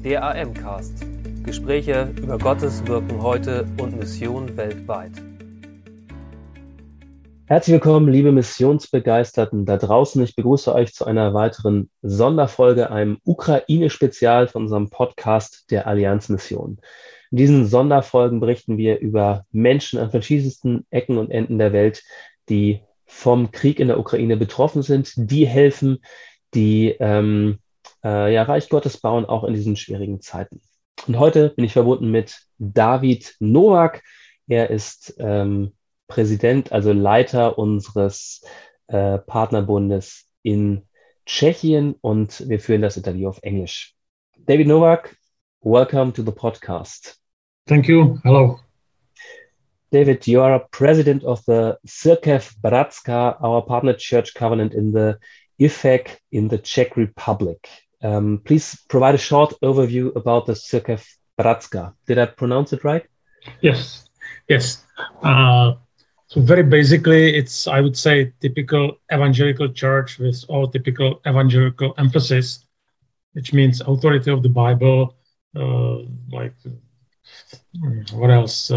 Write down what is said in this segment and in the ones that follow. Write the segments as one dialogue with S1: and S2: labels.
S1: Der AM-Cast. Gespräche über Gottes Wirken heute und Mission weltweit. Herzlich willkommen, liebe Missionsbegeisterten da draußen. Ich begrüße euch zu einer weiteren Sonderfolge, einem Ukraine-Spezial von unserem Podcast der Allianz-Mission. In diesen Sonderfolgen berichten wir über Menschen an verschiedensten Ecken und Enden der Welt, die vom Krieg in der Ukraine betroffen sind, die helfen, die Reich Gottes bauen, auch in diesen schwierigen Zeiten. Und heute bin ich verbunden mit David Novák. Er ist Präsident, also Leiter unseres Partnerbundes in Tschechien, und wir führen das Interview auf Englisch. David Novák, welcome to the podcast.
S2: Thank you. Hello.
S1: David, you are a president of the Církev Bratská, our partner church covenant in the IFEC in the Czech Republic. Please provide a short overview about the Církev Bratská. Did I pronounce it right?
S2: Yes. So very basically, it's, I would say, typical evangelical church with all typical evangelical emphasis, which means authority of the Bible, what else?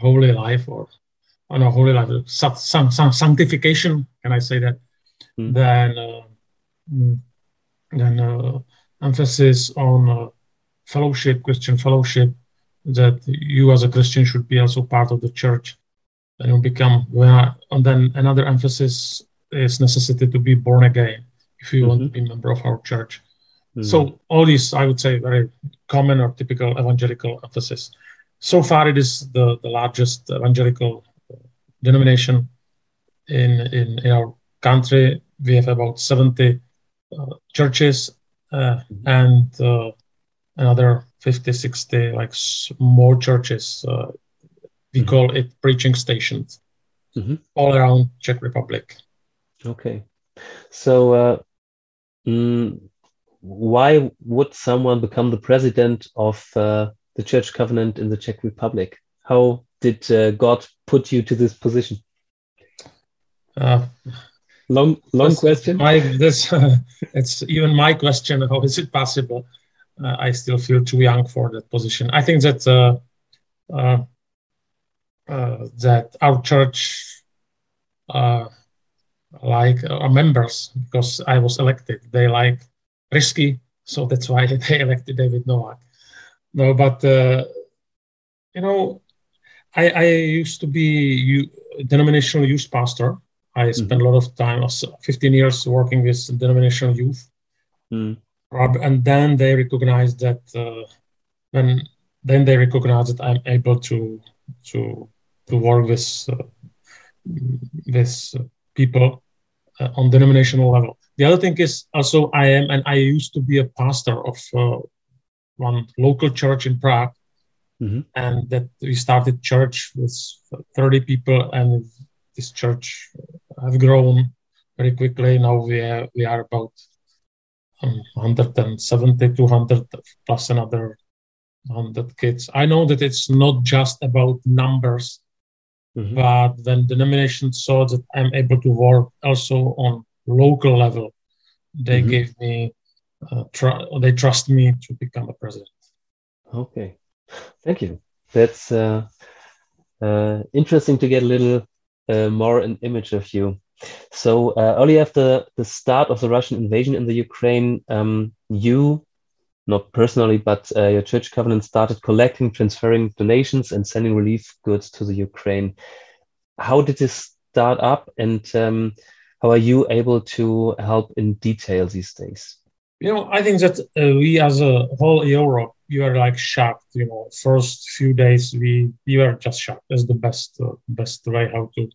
S2: Holy life, holy life, sanctification. Can I say that? Then emphasis on fellowship, Christian fellowship, that you as a Christian should be also part of the church. And and then another emphasis is necessity to be born again if you want to be a member of our church. So all these, I would say, very common or typical evangelical emphasis. So far, it is the largest evangelical denomination in our country. We have about 70 churches and another 50, 60 more churches. We call it preaching stations all around Czech Republic.
S1: Okay. So why would someone become the president of the church covenant in the Czech Republic? How did God put you to this position? Long question.
S2: It's even my question. How is it possible? I still feel too young for that position. I think that that our church, like our members, because I was elected, they like risky, so that's why they elected David Novák. No, but I used to be denominational youth pastor. I spent a lot of time, 15 years working with denominational youth. And then they recognized that I'm able to work with people on denominational level. The other thing is also I used to be a pastor of one local church in Prague, and that we started church with 30 people, and this church have grown very quickly. Now we are about 170, 200 plus another 100 kids. I know that it's not just about numbers, but when the denomination saw that I'm able to work also on local level, they gave me, they trust me to become a president.
S1: Okay, thank you. That's interesting to get a little more an image of you. So early after the start of the Russian invasion in the Ukraine, you, not personally, but your church covenant started collecting, transferring donations and sending relief goods to the Ukraine. How did this start up, and how are you able to help in detail these days?
S2: I think that we as a whole Europe, we were shocked. First few days we were just shocked. That's the best way how to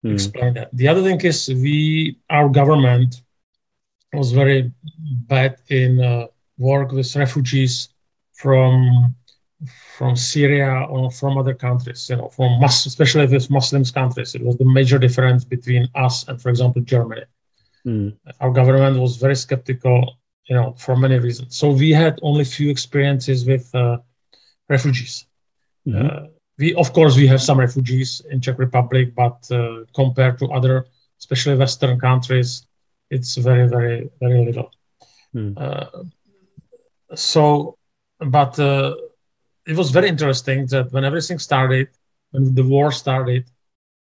S2: explain that. The other thing is our government was very bad in work with refugees from Syria or from other countries, especially with Muslim countries. It was the major difference between us and, for example, Germany. Our government was very skeptical, for many reasons. So we had only few experiences with refugees. We have some refugees in Czech Republic, but compared to other, especially Western countries, it's very, very, very little. But it was very interesting that when everything started, when the war started,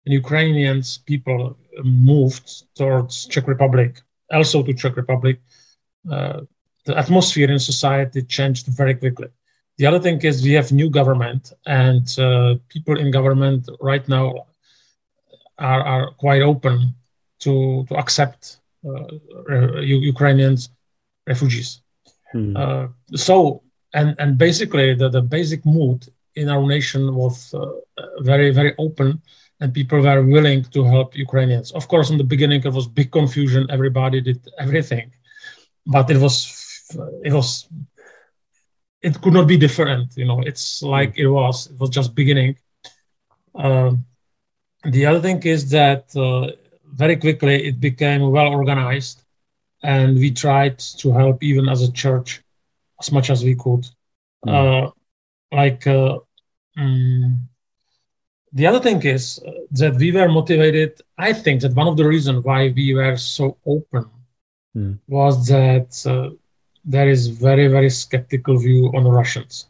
S2: and Ukrainians people moved towards Czech Republic, also to Czech Republic, the atmosphere in society changed very quickly. The other thing is we have new government, and people in government right now are quite open to accept Ukrainians refugees. And basically the basic mood in our nation was very, very open, and people were willing to help Ukrainians. Of course, in the beginning, it was big confusion. Everybody did everything, but it could not be different. It's like it was just beginning. The other thing is that very quickly it became well organized, and we tried to help even as a church as much as we could. The other thing is that we were motivated. I think that one of the reasons why we were so open was that there is very, very skeptical view on the Russians.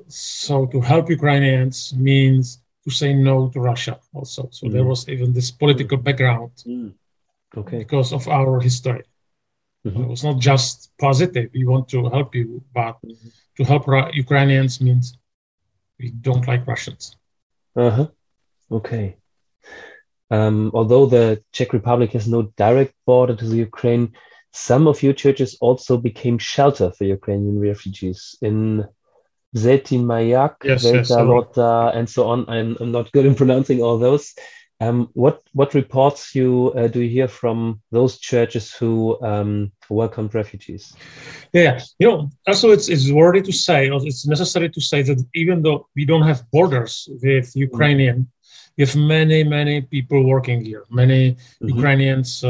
S2: So to help Ukrainians means to say no to Russia also. So there was even this political background because of our history. It was not just positive, we want to help you, but to help Ukrainians means we don't like Russians.
S1: Okay. Although the Czech Republic has no direct border to the Ukraine, some of your churches also became shelter for Ukrainian refugees in Zetimayak, Velta, and so on. I'm not good in pronouncing all those. What reports do you hear from those churches who welcomed refugees?
S2: Yeah, also it's worthy to say, or it's necessary to say that even though we don't have borders with Ukrainian, we have many people working here. Many Ukrainians,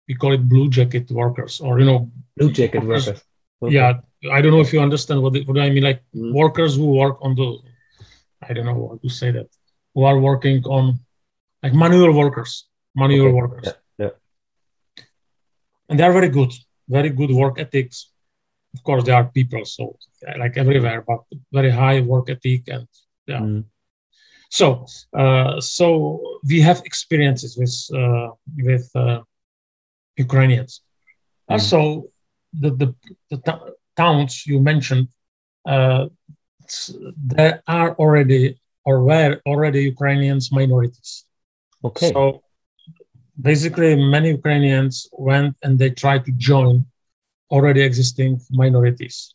S2: we call it blue jacket workers, or
S1: blue jacket workers.
S2: Okay. Yeah, I don't know if you understand what I mean. Like workers who work on I don't know how to say that, who are working on like manual workers.
S1: Yeah.
S2: And they are very good work ethics. Of course, there are people, so like everywhere, but very high work ethic, and So we have experiences with Ukrainians. Also, the towns you mentioned, there are already or were already Ukrainians minorities.
S1: Okay.
S2: So basically, many Ukrainians went and they tried to join already existing minorities.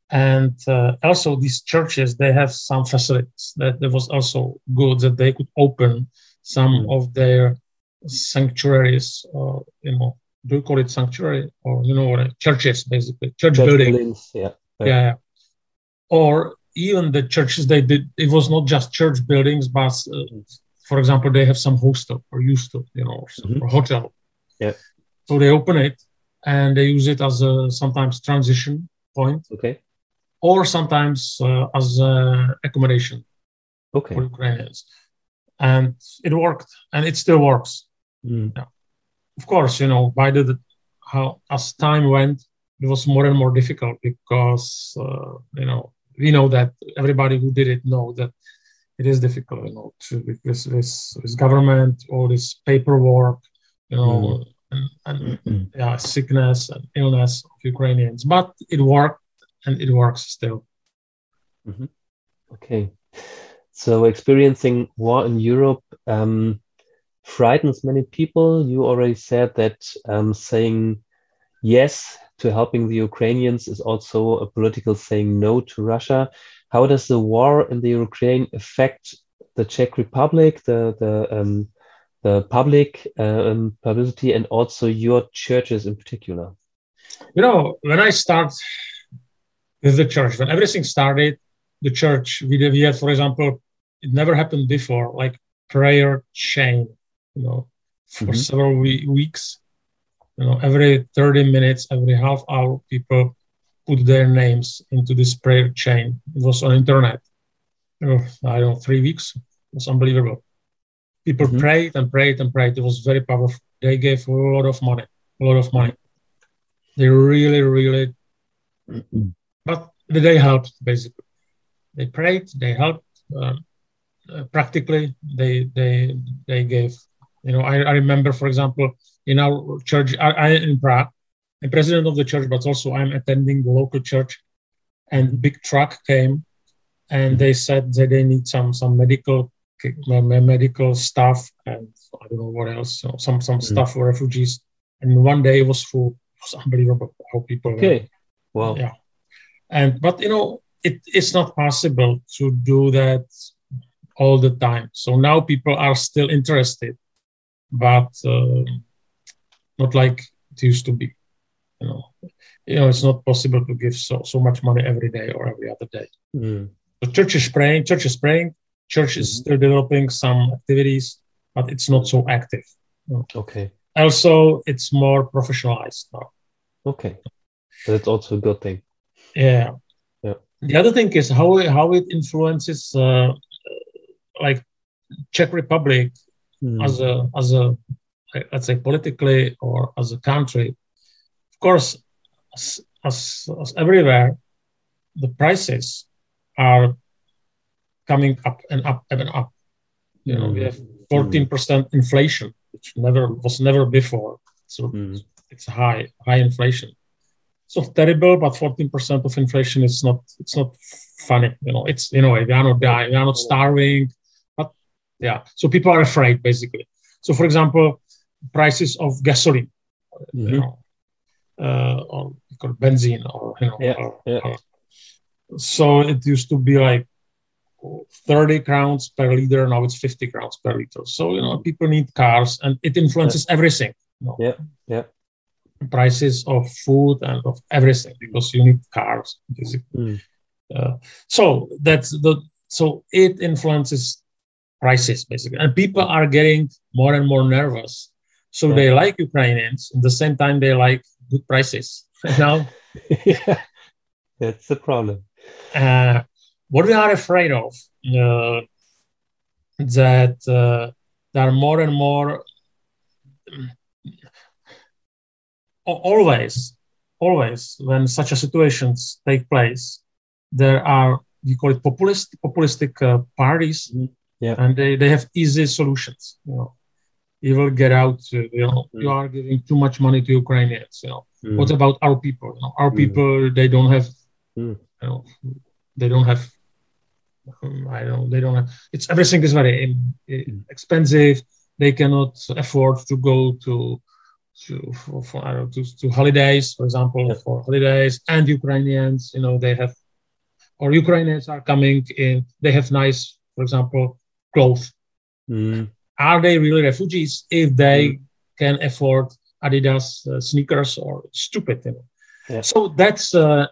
S2: And also these churches, they have some facilities that was also good, that they could open some of their sanctuaries, do you call it sanctuary, or churches, basically church buildings. Yeah. Or even the churches, they did, it was not just church buildings, but for example, they have some hostel or used to, or hotel.
S1: Yeah.
S2: So they open it and they use it as a sometimes transition point.
S1: Okay.
S2: Or sometimes as accommodation for Ukrainians. And it worked, and it still works. Yeah. Of course, as time went, it was more and more difficult because, we know that everybody who did it know that it is difficult, with government, all this paperwork, and sickness and illness of Ukrainians. But it worked. And it works still.
S1: Okay. So experiencing war in Europe frightens many people. You already said that saying yes to helping the Ukrainians is also a political saying no to Russia. How does the war in the Ukraine affect the Czech Republic, the public publicity, and also your churches in particular?
S2: When I start with the church, when everything started, the church, we had, for example, it never happened before, like prayer chain, for several weeks, every 30 minutes, every half hour, people put their names into this prayer chain. It was on internet. I don't know, 3 weeks. It was unbelievable. People prayed and prayed and prayed. It was very powerful. They gave a lot of money. They really, really, but they helped basically. They prayed, they helped. Practically, they gave. I remember, for example, in our church, I in Prague, I'm president of the church, but also I'm attending the local church, and big truck came, and they said that they need some medical stuff, and I don't know what else, some stuff for refugees. And one day it was full. It was unbelievable how people.
S1: Okay. Wow.
S2: Yeah. But it's not possible to do that all the time. So now people are still interested, but not like it used to be. It's not possible to give so much money every day or every other day. The church is praying. Church is still developing some activities, but it's not so active.
S1: Okay.
S2: Also, it's more professionalized now.
S1: Okay. That's also a good thing.
S2: Yeah. The other thing is how it influences like Czech Republic as a let's say politically or as a country. Of course, as everywhere, the prices are coming up and up and up. We have 14% inflation, which was never before. So it's high inflation. It's not terrible, but 14% of inflation is not. It's not funny. It's we are not dying, we are not starving, but yeah. So people are afraid basically. So for example, prices of gasoline, or benzene, or so it used to be like 30 crowns per liter. Now it's 50 crowns per liter. So people need cars, and it influences everything. Prices of food and of everything, because you need cars basically. So it influences prices basically, and people are getting more and more nervous. So they like Ukrainians, at the same time they like good prices. Now,
S1: that's the problem.
S2: What we are afraid of, that there are more and more. Always when such a situations take place, there are, we call it populistic parties, and they have easy solutions. You will get out. You are giving too much money to Ukrainians. What about our people? Our people, they don't have. They don't have. They don't have. It's everything is very expensive. They cannot afford to go to holidays, for example, for holidays, and Ukrainians, they have, or Ukrainians are coming in, they have nice, for example, clothes. Are they really refugees if they can afford Adidas sneakers or stupid? So that's a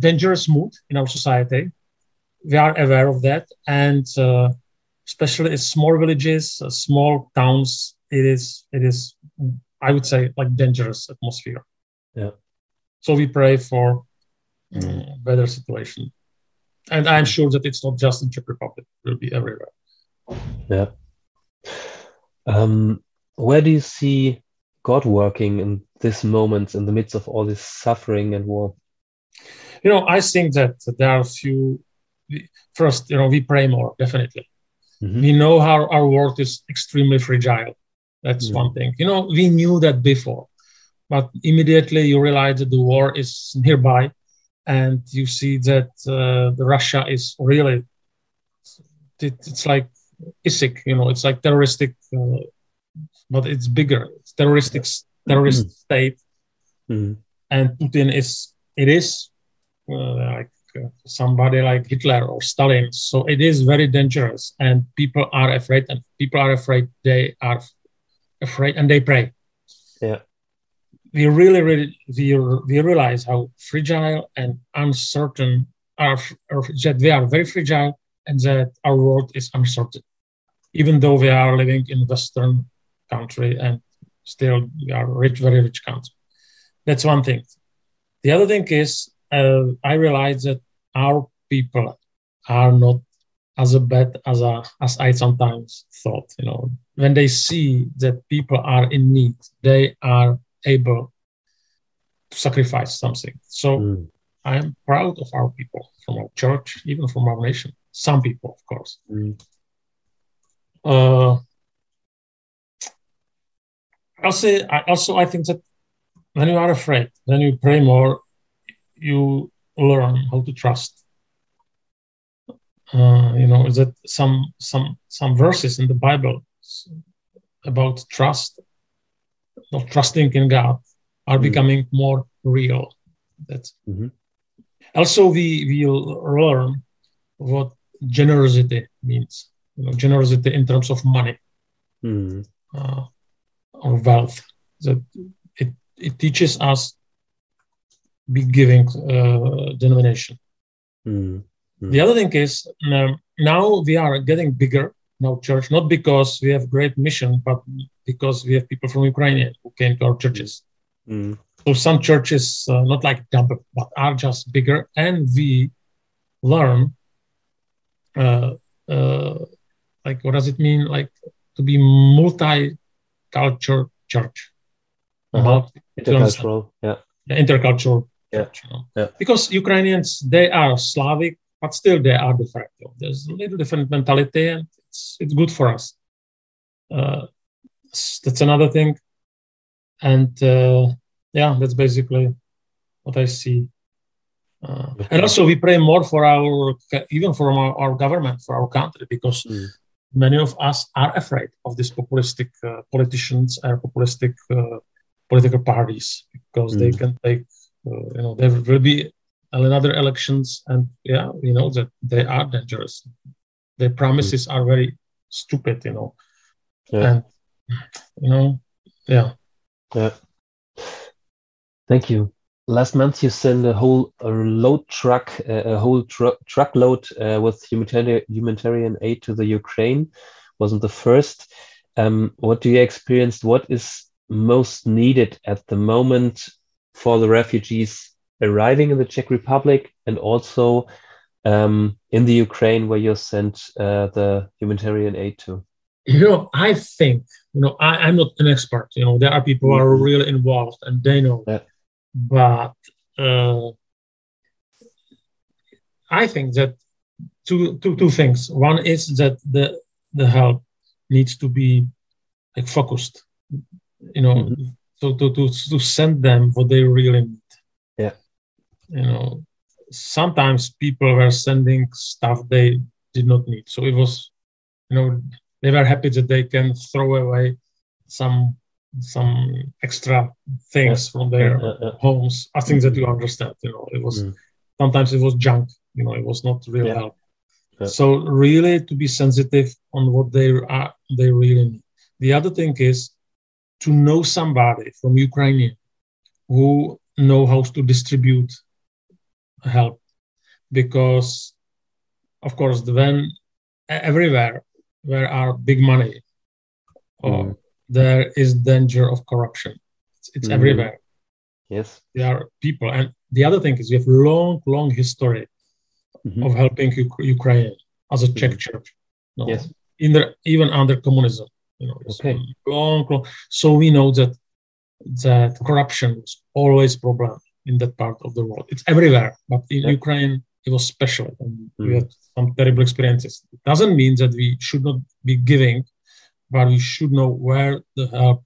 S2: dangerous mood in our society. We are aware of that, and especially in small villages, small towns, it is. I would say like dangerous atmosphere. So we pray for better situation, and I'm sure that it's not just in Czech Republic; it will be everywhere.
S1: Where do you see God working in this moment, in the midst of all this suffering and war?
S2: I think that there are a few. First, we pray more, definitely. We know how our world is extremely fragile. That's one thing. We knew that before, but immediately you realize that the war is nearby, and you see that the Russia is really, it's like ISIC, it's like terroristic, but it's bigger. It's terrorist state, and Putin is like somebody like Hitler or Stalin. So it is very dangerous, and people are afraid, They are afraid, and they pray. We really we realize how fragile and uncertain that we are very fragile, and that our world is uncertain, even though we are living in Western country, and still we are very rich country. That's one thing. The other thing is, I realize that our people are not as bad as I sometimes thought. When they see that people are in need, they are able sacrifice something. So I am proud of our people, from our church, even from our nation. Some people, of course. I think that when you are afraid, when you pray more, you learn how to trust. That some verses in the Bible about trust, not trusting in God, are becoming more real. That's also we learn what generosity means. Generosity in terms of money or wealth. That it teaches us be giving denomination. The other thing is now we are getting bigger in our church, not because we have great mission, but because we have people from Ukraine who came to our churches. So some churches, not like double, but are just bigger, and we learn like what does it mean, like to be multi-cultural church,
S1: intercultural,
S2: intercultural church. Because Ukrainians, they are Slavic, but still they are different. There's a little different mentality, and it's good for us. That's another thing, and that's basically what I see. And also we pray more for our government, for our country, because many of us are afraid of these populistic politicians and populistic political parties, because they can take, there will be another elections, and we know that they are dangerous. Their promises are very stupid, and
S1: Thank you. Last month you sent a whole truckload with humanitarian aid to the Ukraine. Wasn't the first. What do you experience? What is most needed at the moment for the refugees arriving in the Czech Republic, and also in the Ukraine where you sent the humanitarian aid to?
S2: I think, I'm not an expert. There are people who are really involved and they know. But I think that two things. One is that the help needs to be like focused, so to send them what they really need. Sometimes people were sending stuff they did not need. So it was, they were happy that they can throw away some extra things from their homes. I think that you understand. It was sometimes it was junk. It was not real help. So really to be sensitive on what they really need. The other thing is to know somebody from Ukraine who know how to distribute help, because of course when everywhere where are big money, there is danger of corruption. It's everywhere.
S1: Yes,
S2: there are people, and the other thing is we have long history of helping Ukraine as a Czech church.
S1: Yes,
S2: even under communism. Long. So we know that corruption is always a problem in that part of the world. It's everywhere, but in Ukraine it was special, and we had some terrible experiences. It doesn't mean that we should not be giving, but we should know where the help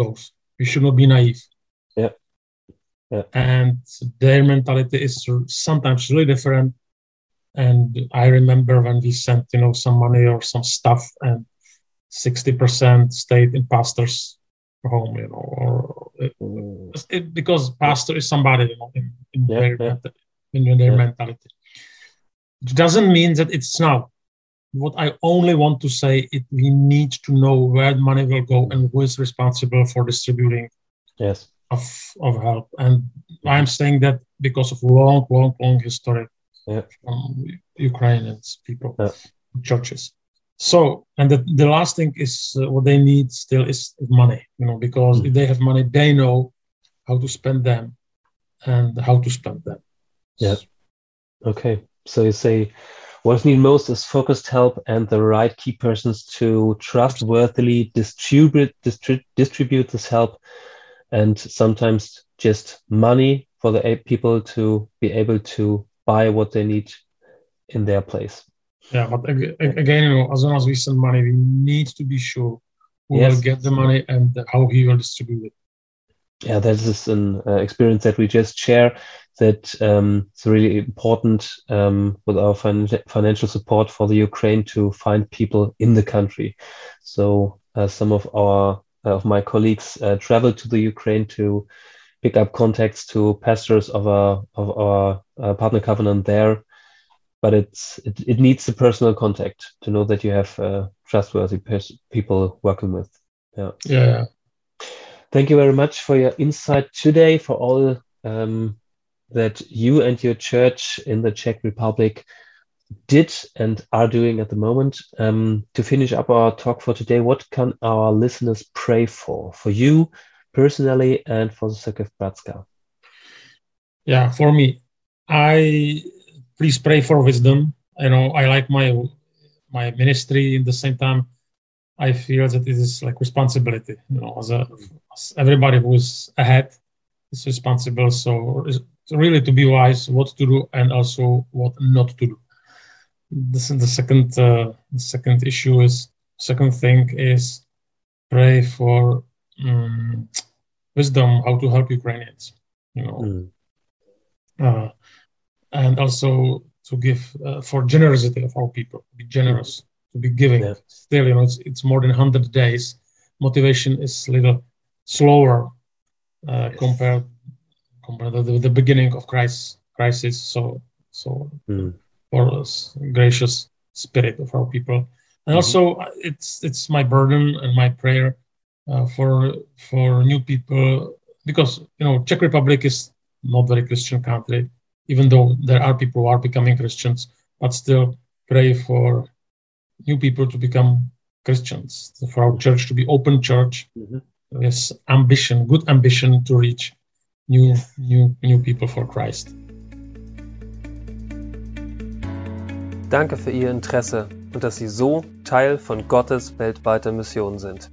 S2: goes. We should not be naive. And their mentality is sometimes really different. And I remember when we sent, some money or some stuff, and 60% stayed in pastor's home, because pastor is somebody, in their mentality. It doesn't mean that it's now. What I only want to say is we need to know where the money will go and who is responsible for distributing of help. And I'm saying that because of long history from Ukrainian people, churches. So, and the last thing is what they need still is money, because if they have money, they know how to spend them and how to spend them.
S1: Okay. So you say what is needed most is focused help and the right key persons to trustworthily distribute this help. And sometimes just money for the people to be able to buy what they need in their place.
S2: Yeah, but again, as long as we send money, we need to be sure who will get the money and how he will distribute it.
S1: Yeah, that is an experience that we just share, that it's really important with our financial support for the Ukraine to find people in the country. So some of my colleagues traveled to the Ukraine to pick up contacts to pastors of our partner covenant there. But it needs the personal contact to know that you have trustworthy people working with.
S2: Yeah.
S1: Thank you very much for your insight today, for all that you and your church in the Czech Republic did and are doing at the moment. To finish up our talk for today, what can our listeners pray for you personally and for the Cirkev Bratska?
S2: Yeah, for me, please pray for wisdom. I like my ministry. At the same time, I feel that it is like responsibility. As everybody who is ahead is responsible. So it's really to be wise what to do and also what not to do. The second thing is pray for wisdom how to help Ukrainians. And also to give for generosity of our people, to be generous, to be giving. Yeah. Still, it's more than 100 days. Motivation is a little slower compared to the beginning of crisis. So for us, gracious spirit of our people, and also it's my burden and my prayer for new people, because Czech Republic is not very Christian country. Even though there are people who are becoming Christians, but still pray for new people to become Christians, for our church to be open church, with good ambition to reach new people for Christ.
S3: Danke für Ihr Interesse und dass Sie so Teil von Gottes weltweiter Mission sind.